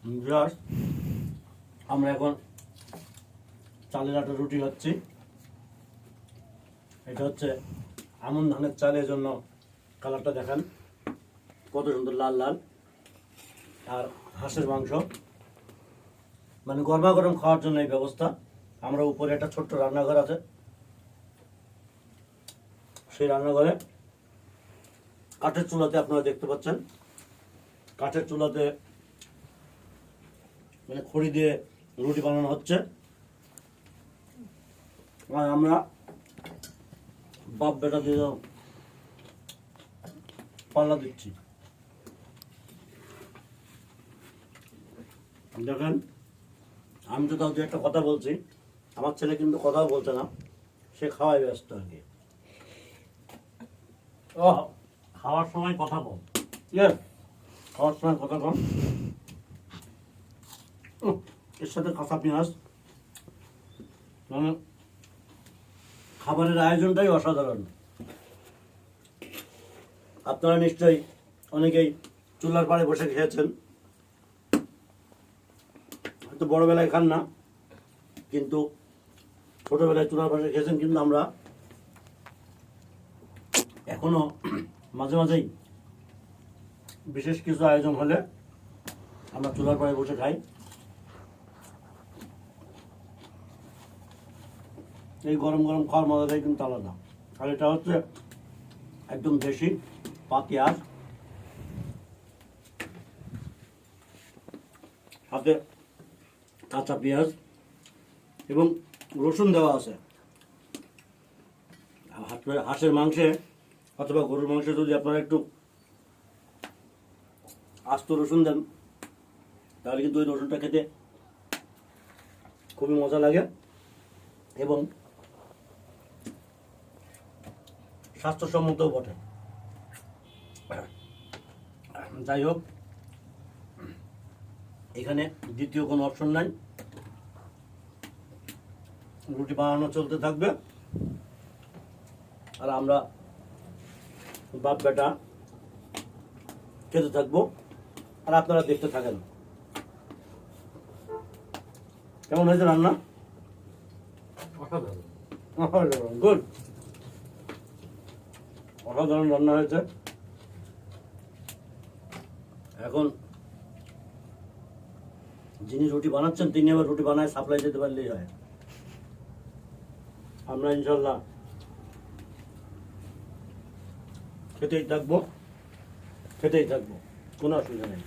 Just আমরা এখন চালের আটা রুটি খাচ্ছি। এটা হচ্ছে আমন ধানের চালের জন্য কালারটা দেখেন কত সুন্দর লাল লাল। আর হাঁসের মাংস, মানে গরমা গরম খাওয়ার জন্য এই ব্যবস্থা। আমরা উপরে একটা ছোট্ট রান্নাঘর আছে, সেই রান্নাঘরে কাঠের চুলাতে আপনারা দেখতে পাচ্ছেন, কাঠের চুলাতে মানে খড়ি দিয়ে রুটি বানানো হচ্ছে। আর আমরা বাপ বেটা দিয়ে পাল্লা দিচ্ছি। দেখেন আমি তো তাও দু একটা কথা বলছি, আমার ছেলে কিন্তু কথাও বলছে না, সে খাওয়াই ব্যস্ত আর কি। ও খাওয়ার সময় কথা বল, খাওয়ার সময় কথা কম। এর সাথে কাঁচা পেঁয়াজ, মানে খাবারের আয়োজনটাই অসাধারণ। আপনারা নিশ্চয়ই অনেকেই চুলার পাড়ে বসে খেয়েছেন, হয়তো বড়বেলায় খান না, কিন্তু ছোটবেলায় চুলার পাশে খেয়েছেন। কিন্তু আমরা এখনো মাঝে মাঝেই বিশেষ কিছু আয়োজন হলে আমরা চুলার পাড়ে বসে খাই। এই গরম গরম খাওয়ার মজাটাই কিন্তু আলাদা। আর এটা হচ্ছে একদম দেশি পাতি আঁশ, সাথে কাঁচা পেঁয়াজ এবং রসুন দেওয়া আছে। হাঁসের মাংসে অথবা গরুর মাংসে যদি আপনারা একটু আস্ত রসুন দেন, তাহলে কিন্তু ওই রসুনটা খেতে খুবই মজা লাগে এবং স্বাস্থ্যসম্মতও বটে। যাই হোক, এখানে দ্বিতীয় কোনো অপশন নাই, রুটি বানানো চলতে থাকবে আর আমরা বাপ বেটা খেতে থাকবো আর আপনারা দেখতে থাকেন। কেমন হয়েছে রান্না? অসাধারণ, গুড, অসাধারণ রান্না হয়েছে। এখন যিনি রুটি বানাচ্ছেন তিনি আবার রুটি বানায় সাপ্লাই দিতে পারলেই হয়। আমরা ইনশাল্লাহ খেতেই থাকবো, কোনো অসুবিধা নেই।